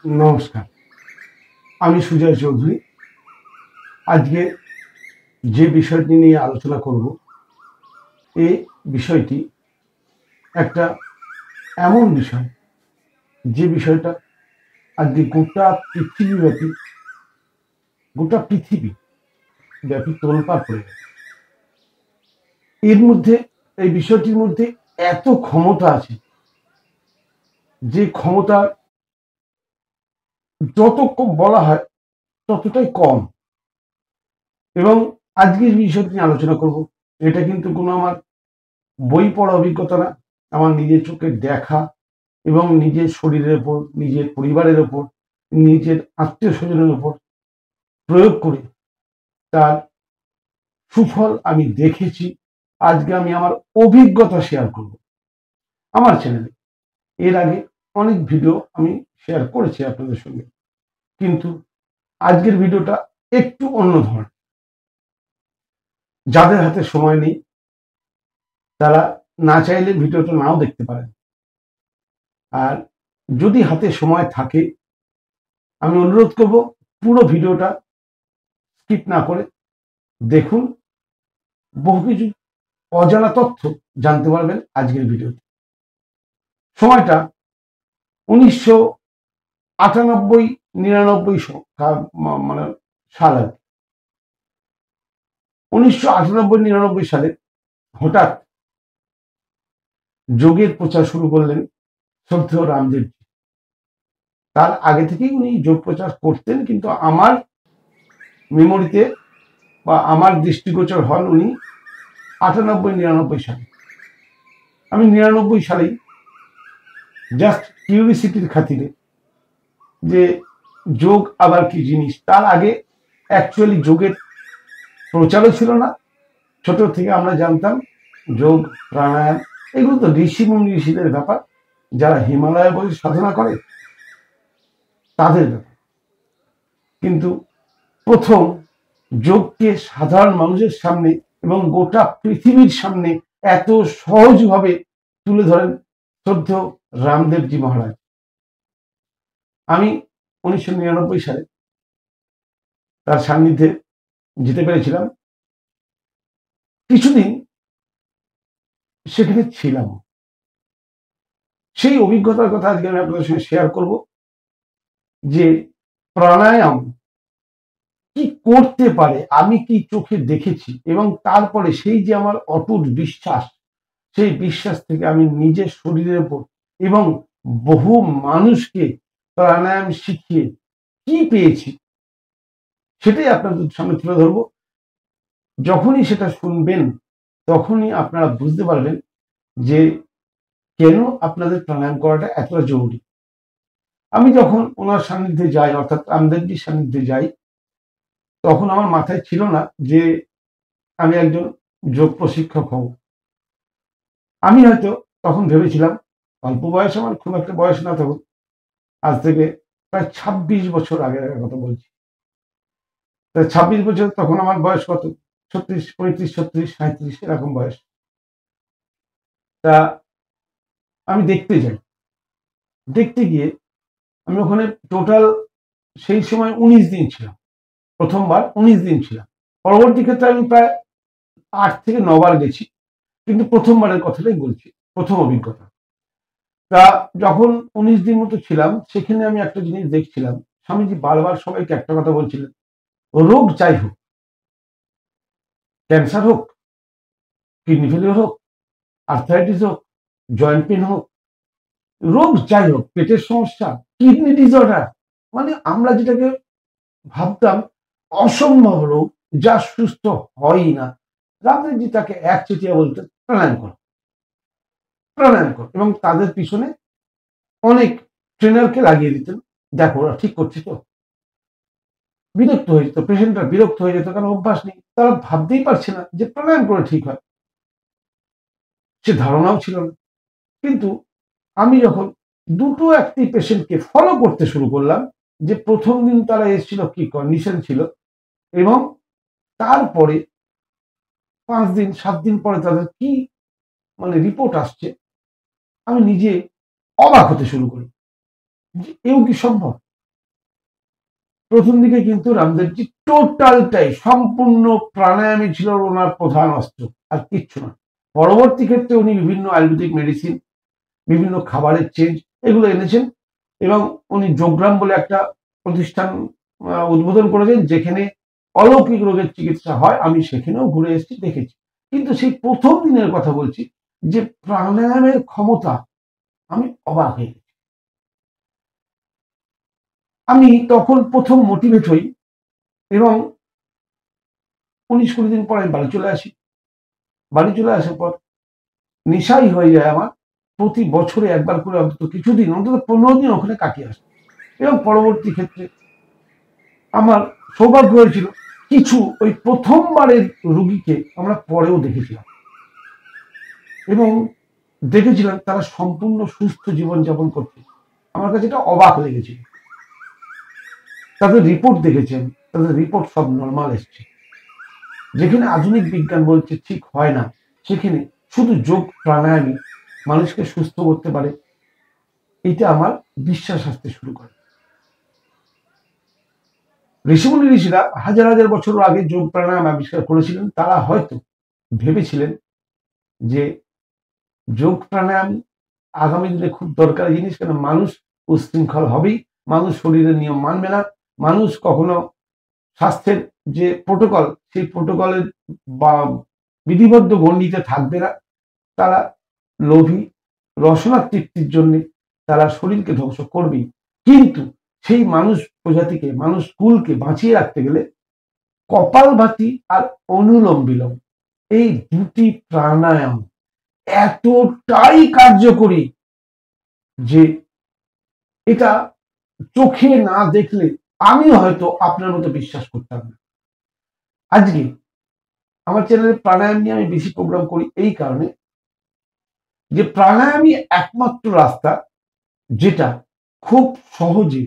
নমস্কার, আমি সুজয় চৌধুরী। আজকে যে বিষয়টি নিয়ে আলোচনা করব, এই বিষয়টি একটা এমন বিষয়, যে বিষয়টা আজকে গোটা পৃথিবী ব্যাপী তোলপাড় পড়ে গেছে। এর মধ্যে, এই বিষয়টির মধ্যে এত ক্ষমতা আছে, যে ক্ষমতা যত বলা হয় ততটাই কম। এবং আজকে যে বিষয়টি নিয়ে আলোচনা করব, এটা কিন্তু কোনো আমার বই পড়া অভিজ্ঞতা না, আমার নিজের চোখে দেখা এবং নিজের শরীরের ওপর, নিজের পরিবারের ওপর, নিজের আত্মীয় স্বজনের ওপর প্রয়োগ করে তার সুফল আমি দেখেছি। আজকে আমি আমার অভিজ্ঞতা শেয়ার করব আমার চ্যানেলে। এর আগে অনেক ভিডিও আমি শেয়ার করেছি আপনাদের সঙ্গে, কিন্তু আজকের ভিডিওটা একটু অন্য ধরনের। যাদের হাতে সময় নেই তারা না চাইলে ভিডিওটা নাও দেখতে পারেন, আর যদি হাতে সময় থাকে আমি অনুরোধ করব পুরো ভিডিওটা স্কিপ না করে দেখুন। বহু কিছু অজানা তথ্য জানতে পারবেন আজকের ভিডিওতে। সময়টা 1998-99 মানে সাল আর কি। 1998-99 সালে হঠাৎ যোগের প্রচার শুরু করলেন শ্রদ্ধেয় রামদেবজি। তার আগে থেকেই উনি যোগ প্রচার করতেন, কিন্তু আমার মেমোরিতে বা আমার দৃষ্টিগোচর হন উনি 98-99 সালে। আমি 99 সালেই জাস্ট কিউরিসিটির খাতিরে, যে যোগ আবার কি জিনিস, তার আগে অ্যাকচুয়ালি যোগের প্রচারও ছিল না। ছোট থেকে আমরা জানতাম যোগ, প্রাণায়াম এগুলো তো ঋষিদের ব্যাপার, যারা হিমালয়ে বসে সাধনা করে তাদের ব্যাপার। কিন্তু প্রথম যোগকে সাধারণ মানুষের সামনে এবং গোটা পৃথিবীর সামনে এত সহজভাবে তুলে ধরেন শ্রদ্ধেয় রামদেবজি মহারাজ। আমি 1999 সালে তার সান্নিধ্যে যেতে পেরেছিলাম, কিছুদিন সেখানে ছিলাম। সেই অভিজ্ঞতার কথা আজকে আমি আপনাদের সঙ্গে শেয়ার করব, যে প্রাণায়াম কি করতে পারে, আমি কি চোখে দেখেছি, এবং তারপরে সেই যে আমার অটুট বিশ্বাস, সেই বিশ্বাস থেকে আমি নিজের শরীরের উপর এবং বহু মানুষকে প্রাণায়াম শিখিয়ে কি পেয়েছি, সেটাই আপনাদের সামনে তুলে ধরবো। যখনই সেটা শুনবেন তখনই আপনারা বুঝতে পারবেন যে কেন আপনাদের প্রাণায়াম করাটা এতটা জরুরি। আমি যখন ওনার সান্নিধ্যে যাই, অর্থাৎ রামদেবজির সান্নিধ্যে যাই, তখন আমার মাথায় ছিল না যে আমি একজন যোগ প্রশিক্ষক হব। আমি হয়তো তখন ভেবেছিলাম, অল্প বয়স, আমার খুব একটা বয়স না তখন, আজ থেকে প্রায় 26 বছর আগের কথা বলছি। 26 বছর, তখন আমার বয়স কত, 36, 35, 36, 37 এরকম বয়স। তা আমি দেখতে যাই, দেখতে গিয়ে আমি ওখানে টোটাল সেই সময় 19 দিন ছিলাম। প্রথমবার 19 দিন ছিলাম। পরবর্তী ক্ষেত্রে আমি প্রায় 8 থেকে 9 বার গেছি, কিন্তু প্রথমবারের কথাটাই বলছি, প্রথম অভিজ্ঞতা। তা যখন 19 দিন মতো ছিলাম, সেখানে আমি একটা জিনিস দেখছিলাম, স্বামীজি বারবার সবাইকে একটা কথা বলছিলেন, রোগ যাই হোক, ক্যান্সার হোক, কিডনি ফেলিওর হোক, আর্থারাইটিস হোক, জয়েন্ট পেন হোক, রোগ যাই হোক, পেটের সমস্যা, কিডনি ডিসঅর্ডার, মানে আমরা যেটাকে ভাবতাম অসম্ভব রোগ, যা সুস্থ হয়ই না, রামদেবজি তাকে একচেটিয়া বলতেন, প্রাণায়াম কর, প্রাণায়াম কর। এবং তাদের পিছনে অনেক ট্রেনারকে লাগিয়ে দিতেন, দেখো ওরা ঠিক করছে তো। বিরক্ত হয়ে যেত, পেশেন্টরা বিরক্ত হয়ে যেত, কারণ অভ্যাস নেই, তারা ভাবতেই পারছে না যে প্রাণায়াম করে ঠিক হয়, সে ধারণাও ছিল না। কিন্তু আমি যখন দুটো একটি পেশেন্টকে ফলো করতে শুরু করলাম, যে প্রথম দিন তারা এসেছিল কি কন্ডিশন ছিল, এবং তারপরে 5 দিন 7 দিন পরে তাদের কি মানে রিপোর্ট আসছে, আমি নিজে অবাক হতে শুরু করি যে এও কি সম্ভব। প্রথম দিকে কিন্তু রামদেবজি টোটালটাই সম্পূর্ণ প্রাণায়ামই ছিল ওনার প্রধান অস্ত্র, আর কিচ্ছু না। পরবর্তী ক্ষেত্রে উনি বিভিন্ন আয়ুর্বেদিক মেডিসিন, বিভিন্ন খাবারের চেঞ্জ এগুলো এনেছেন, এবং উনি যোগগ্রাম বলে একটা প্রতিষ্ঠান উদ্বোধন করেছেন, যেখানে অলৌকিক রোগের চিকিৎসা হয়। আমি সেখানেও ঘুরে এসেছি, দেখেছি। কিন্তু সেই প্রথম দিনের কথা বলছি, যে প্রাণায়ামের ক্ষমতা, আমি অবাক হয়ে গেছি। আমি তখন প্রথম মোটিভেট হই, এবং 19-20 দিন পর আমি বাড়ি চলে আসি। বাড়ি চলে আসার পর নেশাই হয়ে যায় আমার প্রতি বছরে একবার করে অন্তত কিছুদিন, অন্তত 15 দিন ওখানে কাটিয়ে আসে। এবং পরবর্তী ক্ষেত্রে আমার সৌভাগ্য হয়েছিল, কিছু ওই প্রথমবারের রুগীকে আমরা পরেও দেখেছিলাম, এবং দেখেছিলাম তারা সম্পূর্ণ সুস্থ জীবনযাপন করছে। আমার কাছে এটা অবাক লেগেছিল। তাদের রিপোর্ট দেখেছেন, তাদের রিপোর্ট সব নর্মাল এসছে। যেখানে আধুনিক বিজ্ঞান বলছে ঠিক হয় না, সেখানে শুধু যোগ প্রাণায়ামই মানুষকে সুস্থ করতে পারে, এটা আমার বিশ্বাস আসতে শুরু করে। ঋষিমুনি ঋষিরা হাজার হাজার বছর আগে যোগ প্রাণায়াম আবিষ্কার করেছিলেন। তারা হয়তো ভেবেছিলেন যে যোগ প্রাণায়াম আগামী দিনে খুব দরকারি জিনিস, কেন মানুষ উচ্ছৃঙ্খল হবেই, মানুষ শরীরের নিয়ম মানবে না, মানুষ কখনো স্বাস্থ্যের যে প্রোটোকল, সেই প্রোটোকলের বা বিধিবদ্ধ গণ্ডিতে থাকবে না। তারা লোভী, রসনা তৃপ্তির জন্য তারা শরীরকে ধ্বংস করবেই। কিন্তু সেই মানুষ প্রজাতিকে, মানুষ কুলকে বাঁচিয়ে রাখতে গেলে কপালভাতি আর অনুলোম বিলোম, এই দুটি প্রাণায়াম এতটাই কার্যকরী যে এটা চোখে না দেখলে আমি হয়তো আপনার মতো বিশ্বাস করতাম না। আজকে আমার চ্যানেলে প্রাণায়াম নিয়ে আমি বেশি প্রোগ্রাম করি এই কারণে, যে প্রাণায়ামই একমাত্র রাস্তা যেটা খুব সহজে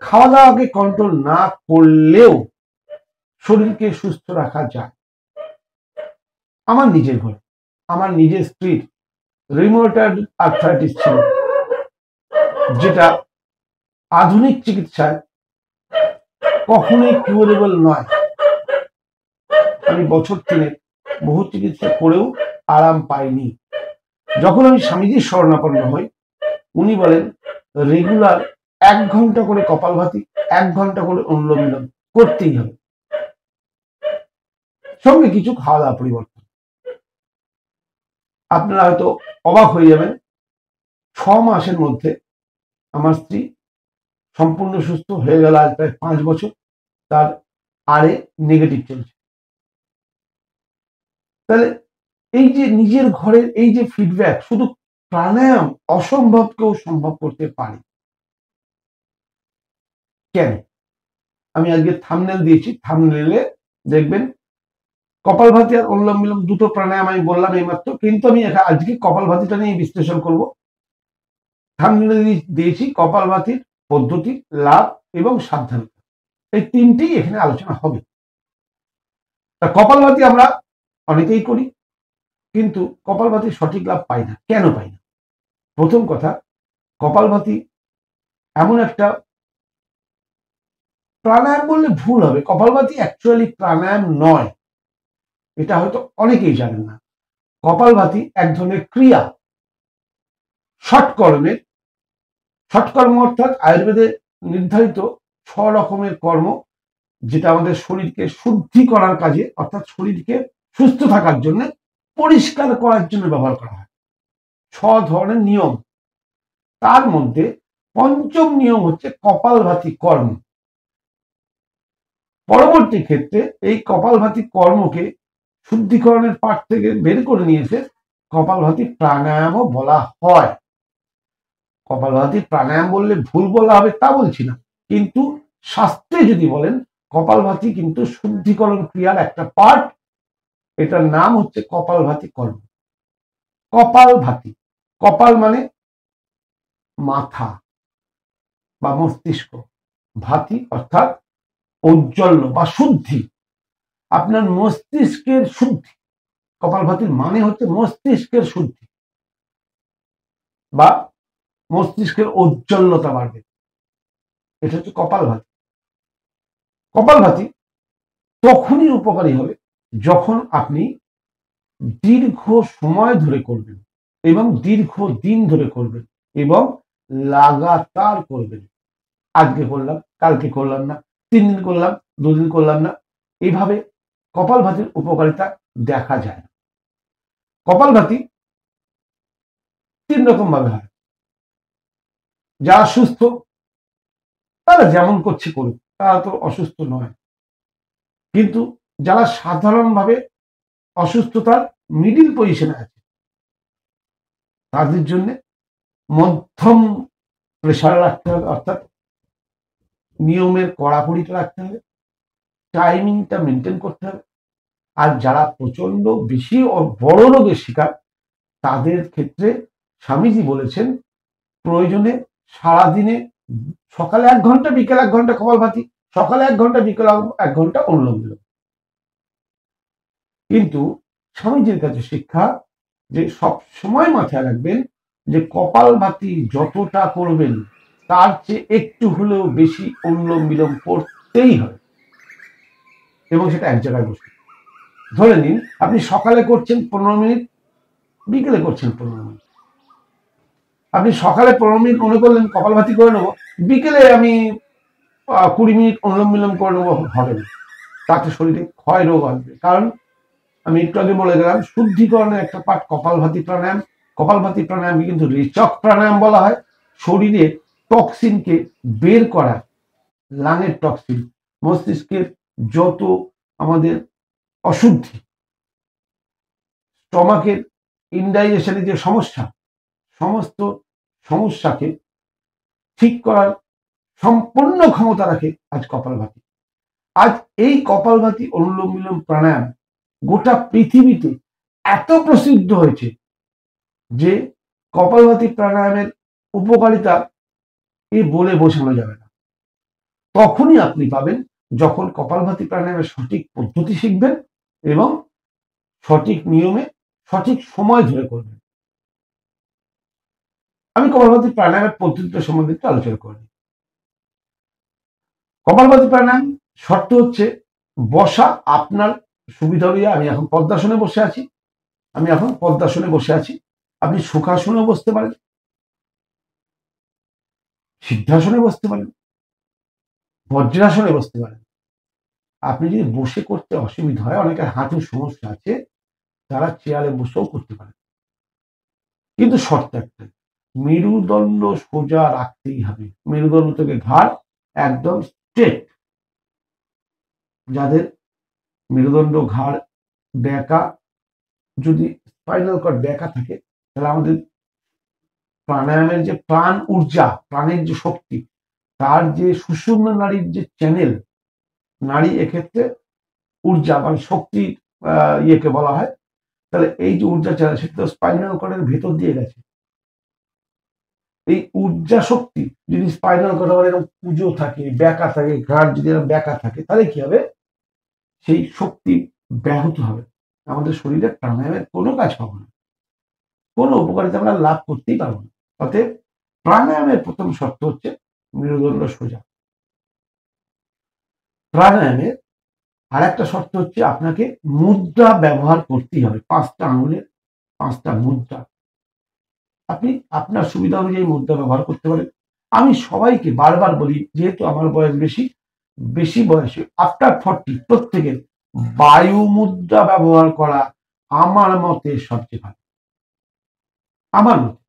খাওয়া দাওয়াকে কন্ট্রোল না করলেও শরীরকে সুস্থ রাখা যায়। আমার নিজের ঘরে আমার নিজের স্ত্রীর রিউমাটয়েড আর্থ্রাইটিস ছিল, যেটা আধুনিক চিকিৎসায় কখনোই কিউরেবল নয়। আমি বছর 3 বহু চিকিৎসা করেও আরাম পাইনি। যখন আমি স্বামীজির শরণাপন্ন হই, উনি বলেন রেগুলার 1 ঘন্টা করে কপালভাতি, 1 ঘন্টা করে অনুলোম বিলোম করতেই হবে, সঙ্গে কিছু খাওয়া দাওয়া পরিবর্তন। আপনারা হয়তো অবাক হয়ে যাবেন, 6 মাসের মধ্যে আমার স্ত্রী সম্পূর্ণ সুস্থ হয়ে গেল। আজ প্রায় 5 বছর তার আরে নেগেটিভ চলছে। তাহলে এই যে নিজের ঘরের এই যে ফিডব্যাক, শুধু প্রাণায়াম অসম্ভবকেও সম্ভব করতে পারে। কেন? আমি আজকে থাম্বনেল দিয়েছি, থাম্বনেলে দেখবেন কপালভাতি আর অনুলোম বিলোম দুটো প্রাণায়াম আমি বললাম এইমাত্র, কিন্তু আমি আজকে কপালভাতিটা নিয়ে বিশ্লেষণ করব। থাম্বনেলে দিয়েছি কপালভাতির পদ্ধতি, লাভ এবং সাবধানতা, এই তিনটেই এখানে আলোচনা হবে। তা কপালভাতি আমরা অনেকেই করি, কিন্তু কপালভাতির সঠিক লাভ পাই না। কেন পাই না? প্রথম কথা, কপালভাতি এমন একটা প্রাণায়াম বললে ভুল হবে, কপালভাতি অ্যাকচুয়ালি প্রাণায়াম নয়, এটা হয়তো অনেকেই জানেন না। কপালভাতি এক ধরনের ক্রিয়া, ষটকর্মের। ষটকর্ম অর্থাৎ আয়ুর্বেদে নির্ধারিত 6 রকমের কর্ম, যেটা আমাদের শরীরকে শুদ্ধি করার কাজে, অর্থাৎ শরীরকে সুস্থ থাকার জন্য, পরিষ্কার করার জন্য ব্যবহার করা হয়। 6 ধরনের নিয়ম, তার মধ্যে পঞ্চম নিয়ম হচ্ছে কপালভাতি কর্ম। পরবর্তী ক্ষেত্রে এই কপালভাতি কর্মকে শুদ্ধিকরণের পাঠ থেকে বের করে নিয়েছে কপালভাতি প্রাণায়ামও বলা হয়। কপালভাতি প্রাণায়াম বললে ভুল বলা হবে তা বলছি না, কিন্তু শাস্ত্রে যদি বলেন কপালভাতি কিন্তু শুদ্ধিকরণ ক্রিয়ার একটা পার্ট, এটার নাম হচ্ছে কপালভাতি কর্ম। কপালভাতি, কপাল মানে মাথা বা মস্তিষ্ক, ভাতি অর্থাৎ ঔজ্জ্বল্য বা শুদ্ধি, আপনার মস্তিষ্কের শুদ্ধি। কপালভাতির মানে হচ্ছে মস্তিষ্কের শুদ্ধি বা মস্তিষ্কের ঔজ্জ্বল্যতা বাড়বে, এটা হচ্ছে কপালভাতি। কপালভাতি তখনই উপকারী হবে যখন আপনি দীর্ঘ সময় ধরে করবেন এবং দীর্ঘ দিন ধরে করবেন এবং লাগাতার করবেন। আজকে করলাম, কালকে করলাম না, 3 দিন করলাম, 2 দিন করলাম না, এইভাবে কপালভাতির উপকারিতা দেখা যায় না। কপালভাতি 3 রকম ভাবে হয়। যারা সুস্থ তারা যেমন করছে করুক, তারা তো অসুস্থ নয়। কিন্তু যারা সাধারণভাবে অসুস্থতার মিডিল পজিশনে আছে তাদের জন্য মধ্যম প্রেশার রাখতে হবে, অর্থাৎ নিয়মের কড়াকড়িটা রাখতে হবে, টাইমিংটা মেনটেন করতে হবে। আর যারা প্রচন্ড বেশি বড় রোগের শিকার তাদের ক্ষেত্রে স্বামীজি বলেছেন প্রয়োজনে সারাদিনে সকালে 1 ঘন্টা, বিকেল 1 ঘন্টা কপালভাতি, সকালে 1 ঘন্টা, বিকেল 1 ঘন্টা অনুলোম বিলোম। কিন্তু স্বামীজির কাছে শিক্ষা যে সব সময় মাথায় রাখবেন যে কপালভাতি যতটা করবেন তার চেয়ে একটু হলেও বেশি অনুলোম বিলোম করতেই হবে, এবং সেটা এক জায়গায় বসে। ধরে নিন আপনি সকালে করছেন 15 মিনিট, বিকেলে করছেন 15 মিনিট। আপনি সকালে 15 মিনিট মনে করলেন কপালভাতি করে নেবো, বিকেলে আমি 20 মিনিট অনুলোম বিলোম করে নেবো, হবে না। তাতে শরীরে ক্ষয় রোগ আসবে। কারণ আমি একটু আগে বলে গেলাম শুদ্ধিকরণের একটা পার্ট কপালভাতি প্রাণায়াম। কপালভাতি প্রাণায়ামকে কিন্তু রেচক প্রাণায়াম বলা হয়। শরীরে টক্সিনকে বের করা, লাঙের টক্সিন, মস্তিষ্কের যত আমাদের অশুদ্ধি, স্টমাকের ইনডাইজেশনের যে সমস্যা, সমস্ত সমস্যাকে ঠিক করার সম্পূর্ণ ক্ষমতা রাখে আজ কপালভাতি। আজ এই কপালভাতি অনুলোম বিলোম প্রাণায়াম গোটা পৃথিবীতে এত প্রসিদ্ধ হয়েছে যে কপালভাতি প্রাণায়ামের উপকারিতা বলে বোঝানো যাবে না। তখনই আপনি পাবেন যখন কপালভাতি প্রাণায়ামের সঠিক পদ্ধতি শিখবেন এবং সঠিক নিয়মে সঠিক সময় ধরে করবেন। আমি কপালভাতি প্রাণায়ামের পদ্ধতিটা সম্বন্ধে একটু আলোচনা করি। কপালভাতি প্রাণায়াম শর্ত হচ্ছে বসা আপনার সুবিধা অনুযায়ী। আমি এখন পদ্মাসনে বসে আছি, আপনি সুখাসনে বসতে পারেন, সিদ্ধাসনে বসতে পারেন, বজ্রাসনে বসতে পারেন। আপনি যদি বসে করতে অসুবিধা হয়, অনেকের হাঁটুর সমস্যা আছে, তারা চেয়ারে বসেও করতে পারেন। কিন্তু শর্ত একটা, মেরুদণ্ড সোজা রাখতেই হবে। মেরুদণ্ড থেকে ঘাড় একদম স্ট্রেট। যাদের মেরুদণ্ড ঘাড় ব্যাকা, যদি স্পাইনাল কর্ড ব্যাকা থাকে, তাহলে আমাদের প্রাণায়ামের যে প্রাণ ঊর্জা, প্রাণের যে শক্তি, তার যে সুষুম্ন নাড়ির যে চ্যানেল, নাড়ি এক্ষেত্রে ঊর্জা মানে শক্তি ইয়েকে বলা হয়। তাহলে এই যে ঊর্জা চ্যানেল, সেটা স্পাইনাল কর্ডের ভেতর দিয়ে গেছে। এই ঊর্জা শক্তি যদি স্পাইনাল কর্ড এরকম পুজো থাকে, ব্যাকা থাকে, ঘাড় যদি এরকম ব্যাকা থাকে, তাহলে কি হবে? সেই শক্তি ব্যাহত হবে, আমাদের শরীরে প্রাণায়ামের কোনো কাজ পাবো না, কোনো উপকারিতা আমরা লাভ করতেই পারবো না। অতএব প্রাণায়ামের প্রথম শর্ত হচ্ছে মেরুদণ্ড সোজা। প্রাণায়ামের আর একটা শর্ত হচ্ছে আপনাকে মুদ্রা ব্যবহার করতেই হবে। 5টা আঙুলের 5টা মুদ্রা। আপনি আপনার সুবিধা অনুযায়ী মুদ্রা ব্যবহার করতে পারেন। আমি সবাইকে বারবার বলি, যেহেতু আমার বয়স বেশি বয়সে আফটার 40 প্রত্যেকের বায়ু মুদ্রা ব্যবহার করা আমার মতে সবচেয়ে ভালো। আমার মতে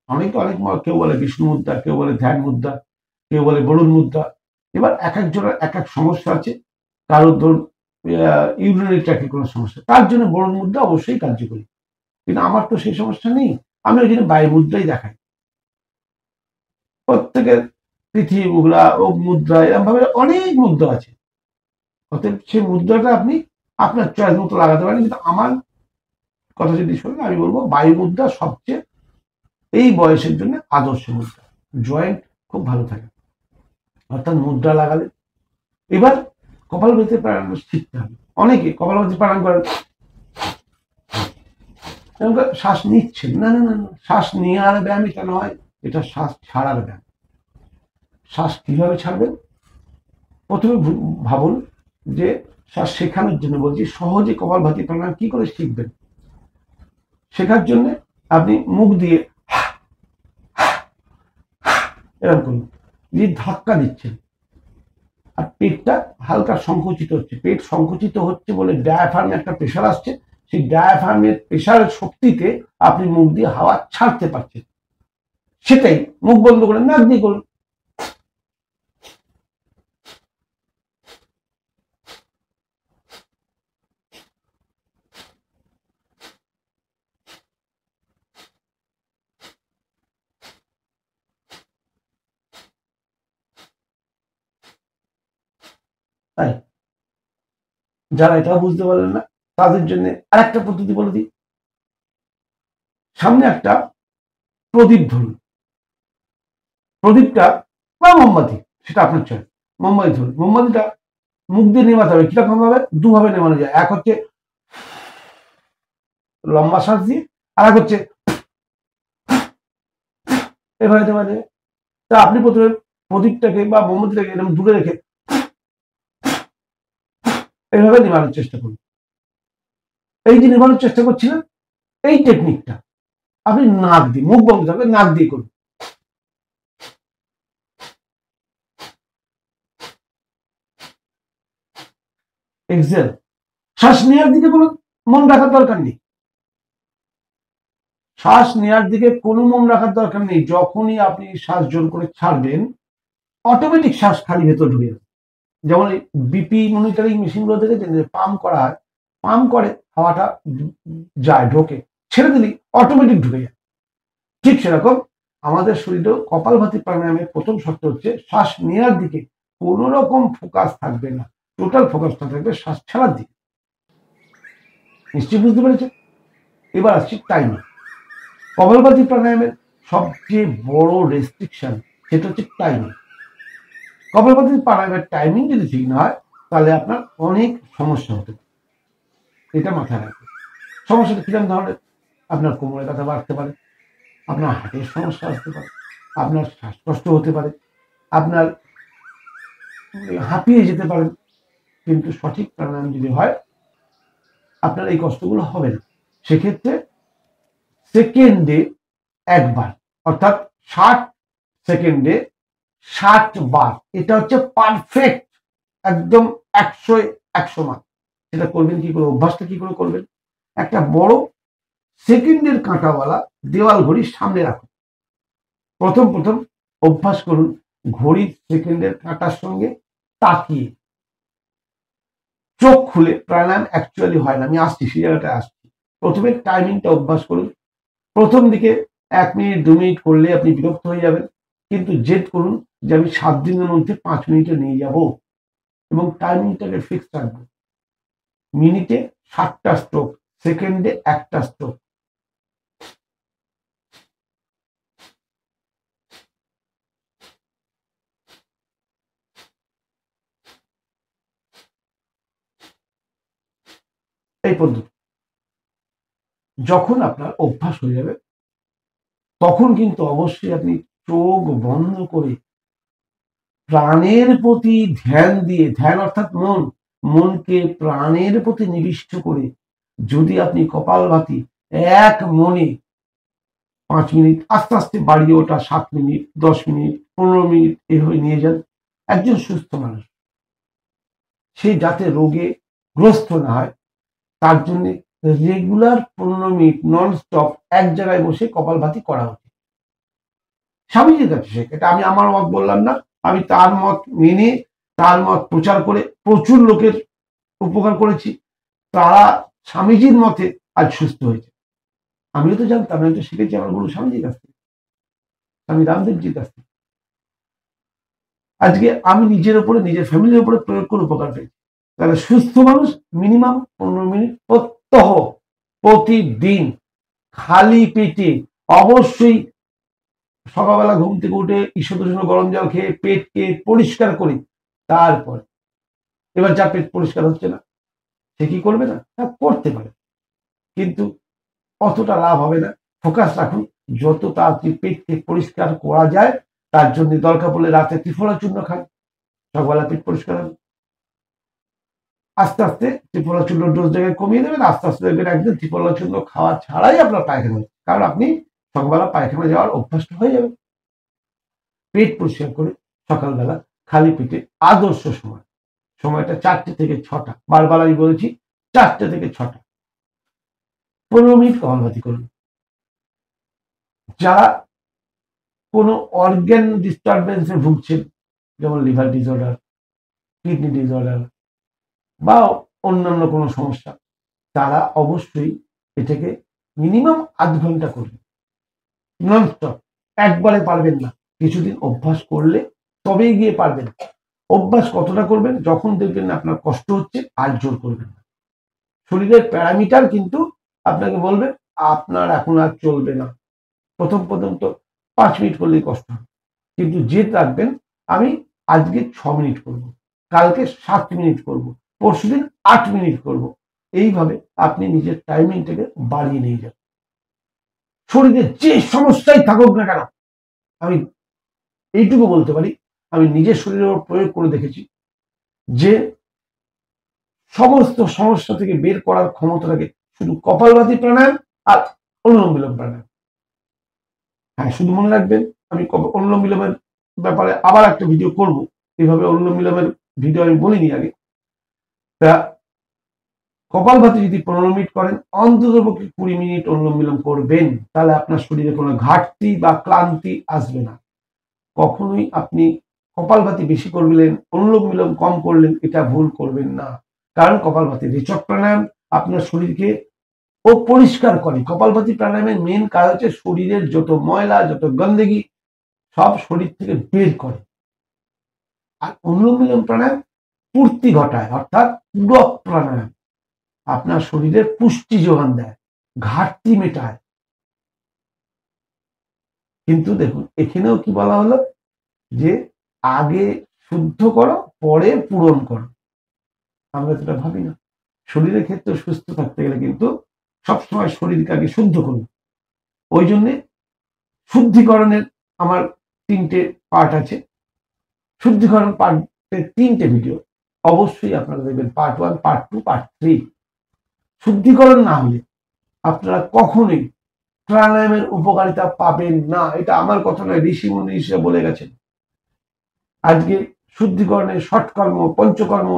অনেক কেউ বলে বিষ্ণু মুদ্রা, কেউ বলে ধ্যান মুদ্রা, কেউ বলে বরুণ মুদ্রা। এবার এক একজনের এক এক সমস্যা আছে। কারোর ধরুন ইউরিনারি ট্র্যাক্টে কোনো সমস্যা, তার জন্য বরুণ মুদ্রা অবশ্যই কার্যকরী। কিন্তু আমার তো সেই সমস্যা নেই, আমি ওই জন্য বায়ু মুদ্রাই দেখাই। প্রত্যেকের পৃথিবী মুদ্রা, ও মুদ্রা, এরকম ভাবে অনেক মুদ্রা আছে। অতএব সেই মুদ্রাটা আপনি আপনার চয়েস মতো লাগাতে পারেন। কিন্তু আমার কথা যদি শোনেন, আমি বলবো বায়ু মুদ্রা সবচেয়ে এই বয়সের জন্য আদর্শ মুদ্রা। জয়েন্ট খুব ভালো থাকে, অর্থাৎ মুদ্রা লাগালে। এবার কপালভাতি প্রাণায়াম শিখতে হবে। অনেকে কপালভাতি প্রাণায়াম করেন, শ্বাস নিচ্ছেন, না না না, শ্বাস নেওয়ার ব্যায়াম এটা নয়, এটা শ্বাস ছাড়ার ব্যায়াম। শ্বাস কিভাবে ছাড়বেন? প্রথমে ভাবুন যে শ্বাস শেখানোর জন্য বলছি, সহজে কপালভাতি প্রাণায়াম কি করে শিখবেন। শেখার জন্য আপনি মুখ দিয়ে এরকম করুন, যে ধাক্কা দিচ্ছেন আর পেটটা হালকা সংকুচিত হচ্ছে। পেট সংকুচিত হচ্ছে বলে ডায়াফ্রামে একটা প্রেশার আসছে, সেই ডায়াফ্রামের প্রেশারের শক্তিতে আপনি মুখ দিয়ে হাওয়া ছাড়তে পারছেন। সেটাই মুখ বন্ধ করে নাক দিয়ে করুন। তাই যারা এটাও বুঝতে পারলেন না তাদের জন্য আরেকটা পদ্ধতি বলে দিই। সামনে একটা প্রদীপ ধরুন, প্রদীপটা বা মোমবাতি, সেটা আপনার চয়েস। মোমবাতি ধরুন, মোমবাতিটা মুখ দিয়ে নেভাতে হবে। কিরকম ভাবে? দুভাবে নেভানো যায়। এক হচ্ছে লম্বা শ্বাস দিয়ে, আর এক হচ্ছে এভাবে নেওয়া যায়। তা আপনি প্রথমে প্রদীপটাকে বা মোমবাতিটাকে এরকম দূরে রেখে এইভাবে নেভানোর চেষ্টা করুন। এই যে নেভানোর চেষ্টা করছিলেন, এই টেকনিকটা আপনি নাক দিয়ে, মুখ বন্ধ থাকবে, নাক দিয়ে করুন। এক্সেল। শ্বাস নেওয়ার দিকে কোনো মন রাখার দরকার নেই। শ্বাস নেওয়ার দিকে কোনো মন রাখার দরকার নেই। যখনই আপনি শ্বাস জোর করে ছাড়বেন, অটোমেটিক শ্বাস খালি ভেতর ঢুকে যাবে। যেমন বিপি মনিটরিং মেশিনগুলো দেখেছেন যে পাম্প করা হয়, পাম্প করে হাওয়াটা যায়, ঢোকে, ছেড়ে দিলেই অটোমেটিক ঢুকে যায়। ঠিক সেরকম আমাদের শরীরেও কপালভাতি প্রাণায়ামের প্রথম শর্ত হচ্ছে শ্বাস নেওয়ার দিকে কোন রকম ফোকাস থাকবে না, টোটাল ফোকাসটা থাকবে শ্বাস ছাড়ার দিকে। নিশ্চয়ই বুঝতে পেরেছেন? এবার আসছি টাইমিং। কপালভাতি প্রাণায়ামের সবচেয়ে বড় রেস্ট্রিকশন সেটা হচ্ছে টাইমিং। কপালভাতি প্রাণায়ামের টাইমিং যদি ঠিক না হয়, তাহলে আপনার অনেক সমস্যা হতে পারে। এটা মাথায় রাখবেন। সমস্যাটা কিরকম ধরনের? আপনার কোমরে ব্যথা বাড়তে পারে, আপনার হার্টের সমস্যা আসতে পারে, আপনার শ্বাসকষ্ট হতে পারে, আপনার হাঁপিয়ে যেতে পারেন। কিন্তু সঠিক প্রাণায়াম যদি হয়, আপনার এই কষ্টগুলো হবে না। সেক্ষেত্রে সেকেন্ডে একবার, অর্থাৎ 60 সেকেন্ডে 60 বার, এটা হচ্ছে পারফেক্ট, একদম 100-100 মান। সেটা করবেন কি করে? অভ্যাসটা কি করে করবেন? একটা বড় সেকেন্ডের কাঁটাওয়ালা দেওয়াল ঘড়ি সামনে রাখুন। প্রথম প্রথম অভ্যাস করুন ঘড়ির সেকেন্ডের কাঁটার সঙ্গে তাকিয়ে। চোখ খুলে প্রাণায়াম অ্যাকচুয়ালি হয় না, আমি আসছি সেই জায়গাটায় আসছি। প্রথমে টাইমিংটা অভ্যাস করুন। প্রথম দিকে 1 মিনিট 2 মিনিট করলে আপনি বিরক্ত হয়ে যাবেন, কিন্তু জেদ করুন যে আমি 7 দিনের মধ্যে 5 মিনিটে নিয়ে যাব, এবং টাইমিংটাকে ফিক্স রাখবো। মিনিটে 7টা স্ট্রোক, সেকেন্ডে 1টা স্ট্রোক। এই পদ্ধতি যখন আপনার অভ্যাস হয়ে যাবে, তখন কিন্তু অবশ্যই আপনি চোখ বন্ধ করে প্রাণের প্রতি ধ্যান দিয়ে, ধ্যান অর্থাৎ মন, মনকে প্রাণের প্রতি নিবিষ্ট করে যদি আপনি কপালভাতি এক মনে 5 মিনিট, আস্তে আস্তে বাড়িয়ে ওটা 7 মিনিট, 10 মিনিট, 15 মিনিট এভাবে নিয়ে যান, একজন সুস্থ মানুষ সে যাতে রোগে গ্রস্ত না হয়, তার জন্য রেগুলার 15 মিনিট নন স্টপ এক জায়গায় বসে কপালভাতি করা উচিত। স্বামীজির কাছে শেখ, এটা আমি আমার মত বললাম না, আমি তার মত মেনে, তার মত প্রচার করে প্রচুর লোকের উপকার করেছি। তারা স্বামীজির মতে আজ সুস্থ হয়েছে। আমিও তো জানতাম, আমি তো শিখেছি আমার গুরু স্বামীজির কাছ থেকে, স্বামী রামদেবজির কাছ থেকে। আজকে আমি নিজের উপরে, নিজের ফ্যামিলির উপরে প্রয়োগ করে উপকার পেয়েছি। তাহলে সুস্থ মানুষ মিনিমাম 15 মিনিট প্রত্যহ প্রতিদিন খালি পেটে, অবশ্যই সকালবেলা ঘুম থেকে উঠে ঈষদুষ্ণ গরম জল খেয়ে পেটকে পরিষ্কার করি। তারপর এবার যা পেট পরিষ্কার হচ্ছে না, সে কি করবে না? করতে পারে, কিন্তু অতটা লাভ হবে না। ফোকাস রাখুন যত তাড়াতাড়ি পেটকে পরিষ্কার করা যায়, তার জন্য দরকার পড়লে রাতে ত্রিফলা চূর্ণ খান, সকালবেলা পেট পরিষ্কার হবে। আস্তে আস্তে ত্রিফলা চূর্ণ ডোজ জায়গায় কমিয়ে দেবেন, আস্তে আস্তে দেখবেন একদিন ত্রিফলা চূর্ণ খাওয়া ছাড়াই আপনার পায়খানা হচ্ছে, কারণ আপনি সকালবেলা পায়খানা যাওয়ার অভ্যাসটা হয়ে যাবে। পেট পরিষ্কার করে সকালবেলা খালি পেটে আদর্শ সময়টা 4টে থেকে 6টা, বারবার আমি বলেছি 4টে থেকে 6টা, 15 মিনিট কপালভাতি করুন। যারা কোনো অর্গান ডিস্টারবেন্সে ভুগছেন, যেমন লিভার ডিসঅর্ডার, কিডনি ডিসঅর্ডার বা অন্যান্য কোনো সমস্যা, তারা অবশ্যই এটাকে মিনিমাম আধ ঘন্টা করবেন, ননস্টপ। একবারে পারবেন না, কিছুদিন অভ্যাস করলে তবেই গিয়ে পারবেন। অভ্যাস কতটা করবেন? যখন দেখবেন আপনার কষ্ট হচ্ছে আর জোর করবেন না। শরীরের প্যারামিটার কিন্তু আপনাকে বলবে আপনার এখন আর চলবে না। প্রথম তো 5 মিনিট করলেই কষ্ট হবে, কিন্তু জেদ রাখবেন আমি আজকে 6 মিনিট করব, কালকে 7 মিনিট করব, পরশুদিন 8 মিনিট করব। এইভাবে আপনি নিজের টাইমিংটাকে বাড়িয়ে নিয়ে যান। শরীরে যে সমস্যাই থাকুক না কেন, আমি এইটুকু বলতে পারি, আমি নিজের শরীরের উপর প্রয়োগ করে দেখেছি যে সমস্ত সমস্যা থেকে বের করার ক্ষমতা থাকে শুধু কপালভাতি প্রাণায়াম আর অনুলোম বিলোম প্রাণায়াম। হ্যাঁ, শুধু মনে রাখবেন, আমি অনুলোম বিলোমের ব্যাপারে আবার একটা ভিডিও করব। এইভাবে অনুলোম বিলোমের ভিডিও আমি বলিনি আগে। তা কপালভাতি যদি 15 মিনিট করেন, অন্ততপক্ষে 20 মিনিট অনুলোম বিলোম করবেন, তাহলে আপনার শরীরে কোনো ঘাটতি বা ক্লান্তি আসবে না। কখনোই আপনি কপালভাতি বেশি করলেন, অনুলোম বিলোম কম করলেন, এটা ভুল করবেন না। কারণ কপালভাতি রেচক প্রাণায়াম আপনার শরীরকে ও পরিষ্কার করে। কপালভাতি প্রাণায়ামের মেন কাজ হচ্ছে শরীরের যত ময়লা, যত গন্দেগি সব শরীর থেকে বের করে। আর অনুলোম বিলোম প্রাণায়াম পূর্তি ঘটায়, অর্থাৎ পূরক প্রাণায়াম, আপনার শরীরের পুষ্টি যোগান দেয়, ঘাটতি মেটায়। কিন্তু দেখুন এখানেও কি বলা হলো যে আগে শুদ্ধ করো পরে পূরণ করো। আমরা যেটা ভাবি না, শরীরের ক্ষেত্রে সুস্থ থাকতে গেলে কিন্তু সবসময় শরীরকে আগে শুদ্ধ করুন। ওই জন্যে শুদ্ধিকরণের আমার 3টে পার্ট আছে। শুদ্ধিকরণ পার্টের 3টে ভিডিও অবশ্যই আপনারা দেখবেন, পার্ট 1, পার্ট 2, পার্ট 3। শুদ্ধিকরণ না হলে আপনারা কখনোই প্রাণায়ামের উপকারিতা পাবেন না। এটা আমার কথা নয়, ঋষিমুনি হিসেবে বলে গেছেন। আজকে শুদ্ধিকরণের ষটকর্ম, পঞ্চকর্ম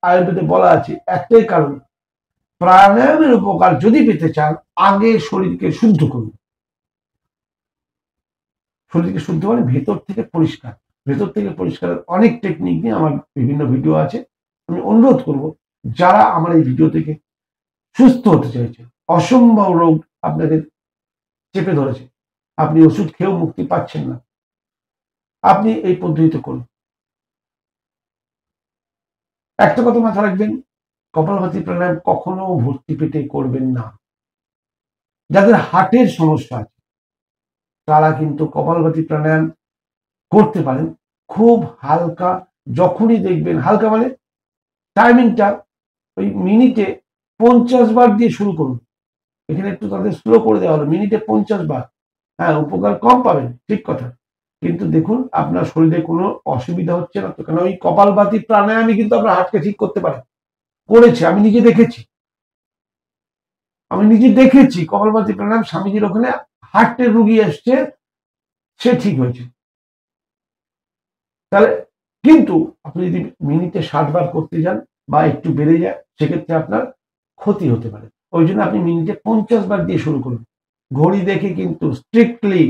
আয়ুর্বেদে বলা আছে, একটাই কারণ, প্রাণায়ামের উপকার যদি পেতে চান আগে শরীরকে শুদ্ধ করুন। শরীরকে শুদ্ধ মানে ভেতর থেকে পরিষ্কার। ভেতর থেকে পরিষ্কারের অনেক টেকনিক নিয়ে আমার বিভিন্ন ভিডিও আছে। আমি অনুরোধ করব, যারা আমার এই ভিডিও থেকে সুস্থ হতে চাইছেন, অসম্ভব রোগ আপনাকে চেপে ধরেছে, আপনি ওষুধ খেয়েও মুক্তি পাচ্ছেন না, আপনি এই পদ্ধতিতে করুন। একটা কথা মাথা রাখবেন, কপালভাতি প্রাণায়াম কখনো ভর্তি পেটে করবেন না। যাদের হার্টের সমস্যা আছে তারা কিন্তু কপালভাতি প্রাণায়াম করতে পারেন খুব হালকা। যখনই দেখবেন হালকা মানে টাইমিংটা ওই মিনিটে 50 বার দিয়ে শুরু করুন। এখানে একটু তাদের স্লো করে দেওয়া হলো, মিনিটে 50 বার। হ্যাঁ, উপকার কম পাবেন, ঠিক কথা, কিন্তু দেখুন আপনার শরীরে কোনো অসুবিধা হচ্ছে না তো। কেন ওই কপালভাতি প্রাণায়ামই কিন্তু আপনার হার্টকে ঠিক করতে পারে, করেছে, আমি নিজে দেখেছি। কপালভাতি প্রাণায়াম স্বামীজির ওখানে হার্টের রুগী আসছে, সে ঠিক হয়েছে। তাহলে কিন্তু আপনি যদি মিনিটে 60 বার করতে যান বা একটু বেড়ে যায়, সেক্ষেত্রে আপনার ক্ষতি হতে পারে। ওই জন্য আপনি মিনিটে 50 বার দিয়ে শুরু করুন, ঘড়ি দেখে কিন্তু স্ট্রিক্টলি।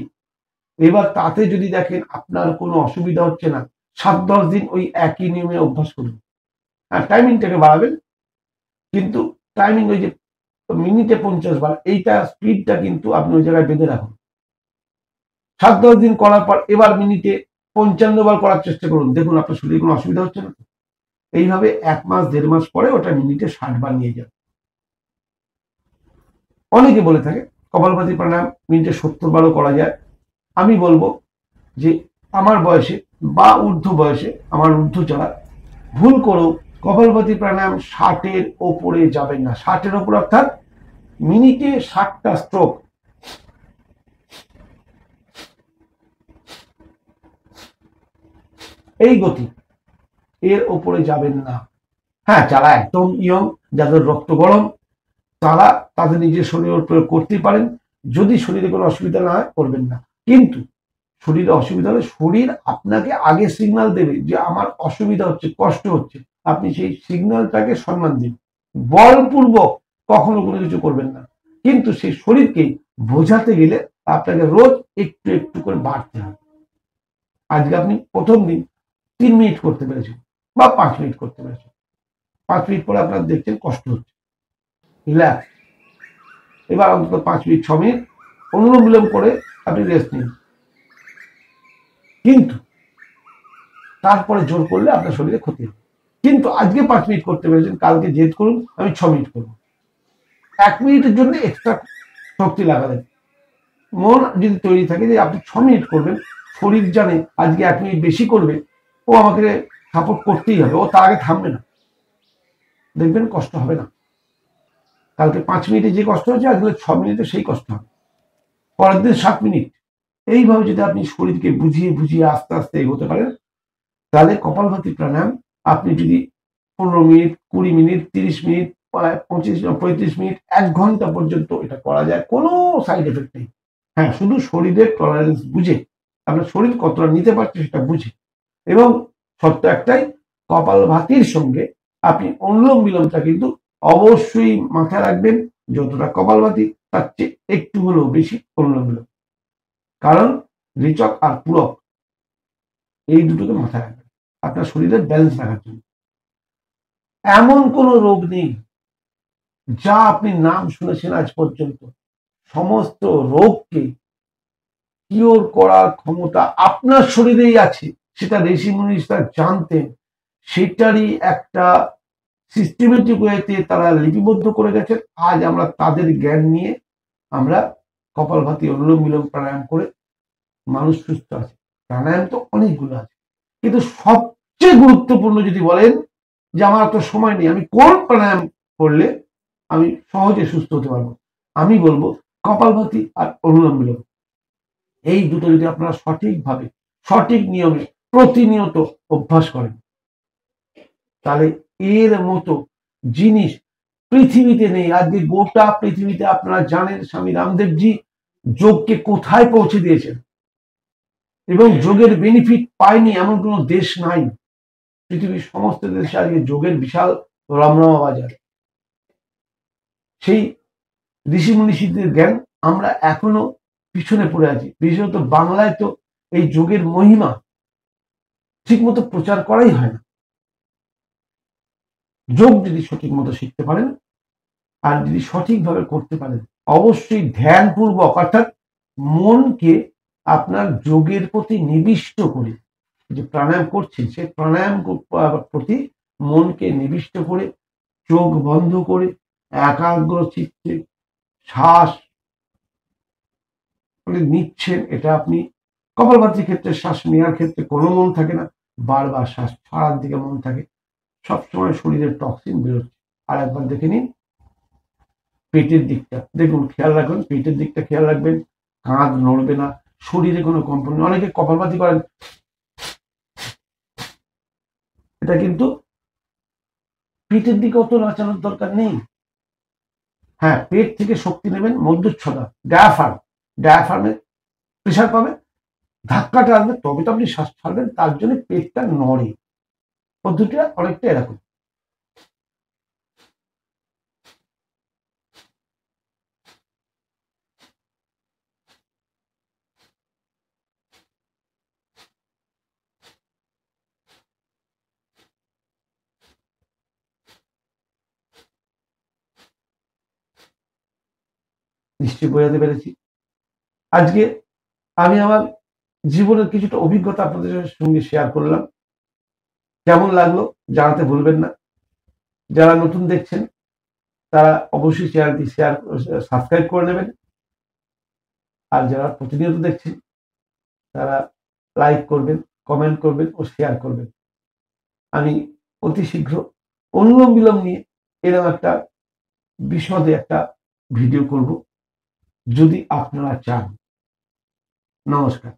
এবার তাতে যদি দেখেন আপনার কোনো অসুবিধা হচ্ছে না, 7-10 দিন ওই একই নিয়মে অভ্যাস করুন। হ্যাঁ, টাইমিংটাকে বাড়াবেন, কিন্তু টাইমিং ওই যে মিনিটে 50 বার, এইটা স্পিডটা কিন্তু আপনি ওই জায়গায় বেঁধে রাখুন। 7-10 দিন করার পর এবার মিনিটে 55 বার করার চেষ্টা করুন, দেখুন আপনার শরীরে কোনো অসুবিধা হচ্ছে না। এইভাবে 1 মাস 1.5 মাস পরে ওটা মিনিটে 60 বার নিয়ে যান। অনেকে বলে থাকে কপালভাতি প্রাণায়াম মিনিটে 70 বারও করা যায়। আমি বলবো যে আমার বয়সে বা ঊর্ধ্ব বয়সে, আমার ঊর্ধ্ব যারা, ভুল করেও কপালভাতি প্রাণায়াম 60-এর ওপরে যাবেন না। 60-এর ওপর অর্থাৎ মিনিটে 60টা স্ট্রোক, এই গতি এর ওপরে যাবেন না। হ্যাঁ, যারা একদম ইয়ং, যাদের রক্ত গরম, তারা তাদের নিজের শরীরের প্রয়োগ করতেই পারেন। যদি শরীরে কোনো অসুবিধা না হয়, করবেন না। কিন্তু শরীরে অসুবিধা হলে শরীর আপনাকে আগে সিগন্যাল দেবে যে আমার অসুবিধা হচ্ছে, কষ্ট হচ্ছে। আপনি সেই সিগন্যালটাকে সম্মান দিন। বলপূর্বক কখনো কোনো কিছু করবেন না। কিন্তু সেই শরীরকে বোঝাতে গেলে আপনাকে রোজ একটু একটু করে বাড়তে হবে। আজকে আপনি প্রথম দিন 3 মিনিট করতে পেরেছেন বা 5 মিনিট করতে পেরেছেন, 5 মিনিট পরে আপনার দেখছেন কষ্ট হচ্ছে, রিল্যাক্স। এবার অন্তত 5 মিনিট 6 মিনিট অনুলোম বিলোম করে আপনি রেস্ট নিন। কিন্তু তারপরে জোর করলে আপনার শরীরে ক্ষতি হবে। কিন্তু আজকে 5 মিনিট করতে পেরেছেন, কালকে জেদ করুন আমি 6 মিনিট করবো। 1 মিনিটের জন্য এক্সট্রা শক্তি লাগালেন। মন যদি তৈরি থাকে যে আপনি 6 মিনিট করবেন, শরীর জানে আজকে 1 মিনিট বেশি করবে, ও আমাকে সাপোর্ট করতেই হবে, ও তার আগে থামবে না। দেখবেন কষ্ট হবে না। কালকে 5 মিনিটে যে কষ্ট হচ্ছে আজকে 6 মিনিটে সেই কষ্ট হবে, পরের দিন 7 মিনিট। এইভাবে যদি আপনি শরীরকে বুঝিয়ে বুঝিয়ে আস্তে আস্তে এগোতে পারেন, তাহলে কপালভাতি প্রাণায়াম আপনি যদি 15 মিনিট, 20 মিনিট, 30 মিনিট, 25, 35 মিনিট, 1 ঘন্টা পর্যন্ত এটা করা যায়, কোনো সাইড এফেক্ট নেই। হ্যাঁ, শুধু শরীরের টলারেন্স বুঝে, আপনার শরীর কতটা নিতে পারছে সেটা বুঝে। এবং শর্ত একটাই, কপালভাতির সঙ্গে আপনি অনুলোম বিলোমটা কিন্তু অবশ্যই মাথায় রাখবেন। যতটা কপালভাতি তার চেয়ে একটু হলেও বেশি অনুলোম বিলোম। কারণ রেচক আর পূরক এই দুটোকে মাথায় রাখবেন আপনার শরীরের ব্যালেন্স রাখার জন্য। এমন কোনো রোগ নেই যা আপনি নাম শুনেছেন আজ পর্যন্ত। সমস্ত রোগকে কিওর করার ক্ষমতা আপনার শরীরেই আছে। সেটা ঋষি মুনিরা জানতেন, সেটারই একটা সিস্টেমেটিক ওয়েতে তারা লিপিবদ্ধ করে গেছেন। আজ আমরা তাদের জ্ঞান নিয়ে আমরা কপালভাতি, অনুলোম বিলোম প্রাণায়াম করে মানুষ সুস্থ আছে। প্রাণায়াম তো অনেকগুলো আছে, কিন্তু সবচেয়ে গুরুত্বপূর্ণ যদি বলেন যে আমার এত সময় নেই, আমি কোন প্রাণায়াম করলে আমি সহজে সুস্থ হতে পারবো, আমি বলবো কপালভাতি আর অনুলোম বিলোম। এই দুটো যদি আপনারা সঠিকভাবে, সঠিক নিয়মে প্রতিনিয়ত অভ্যাস করেন, তাহলে এর মতো জিনিস পৃথিবীতে নেই। আজকে গোটা পৃথিবীতে আপনারা জানেন স্বামী রামদেবজি যোগকে কোথায় পৌঁছে দিয়েছেন, এবং যোগের বেনিফিট পায়নি এমন কোনো দেশ নাই। পৃথিবীর সমস্ত দেশে আজকে যোগের বিশাল রমরমা বাজার। সেই ঋষি মুনিষীদের জ্ঞান আমরা এখনো পিছনে পড়ে আছি। বিশেষত বাংলায় তো এই যোগের মহিমা ঠিক মতো প্রচার করাই হয় না। যোগ যদি সঠিক মতো শিখতে পারেন আর যদি সঠিকভাবে করতে পারেন, অবশ্যই ধ্যানপূর্বক, অর্থাৎ মনকে আপনার যোগের প্রতি নিবিষ্ট করে, যে প্রাণায়াম করছেন সেই প্রাণায়াম প্রতি মনকে নিবিষ্ট করে, চোখ বন্ধ করে একাগ্র চিত্তে শ্বাস নিচ্ছেন। এটা আপনি কপালভাতির ক্ষেত্রে শ্বাস নেওয়ার ক্ষেত্রে কোনো মন থাকে না, বারবার শ্বাস ছাড়ার দিকে মন থাকে, সবসময় শরীরের টক্সিন বেরোচ্ছে। আর একবার দেখে নিন পেটের দিকটা, দেখুন, খেয়াল রাখবেন, পেটের দিকটা খেয়াল রাখবেন, কাঁধ নড়বে না, শরীরে কোনো কম্পন। অনেকে কপালভাতি করেন, এটা কিন্তু পেটের দিকে অত নাচানোর দরকার নেই। হ্যাঁ, পেট থেকে শক্তি নেবেন, মধ্যচ্ছদা, ডায়াফ্রামে প্রেশার পাবে, ধাক্কাটা আসবে, তবে তো আপনি শ্বাস ছাড়বেন, তার জন্য পেটটা নড়ে। পদ্ধতিটা অনেকটা এরকম। নিশ্চয়ই বোঝাতে পেরেছি। আজকে আমি আমার জীবনের কিছুটা অভিজ্ঞতা আপনাদের সঙ্গে শেয়ার করলাম। কেমন লাগলো জানাতে ভুলবেন না। যারা নতুন দেখছেন তারা অবশ্যই চ্যানেলটি সাবস্ক্রাইব করে নেবেন। আর যারা প্রতিনিয়ত দেখছেন তারা লাইক করবেন, কমেন্ট করবেন ও শেয়ার করবেন। আমি অতি শীঘ্র অনুলোম বিলোম নিয়ে এরকম একটা বিশদে একটা ভিডিও করব, যদি আপনারা চান। নমস্কার।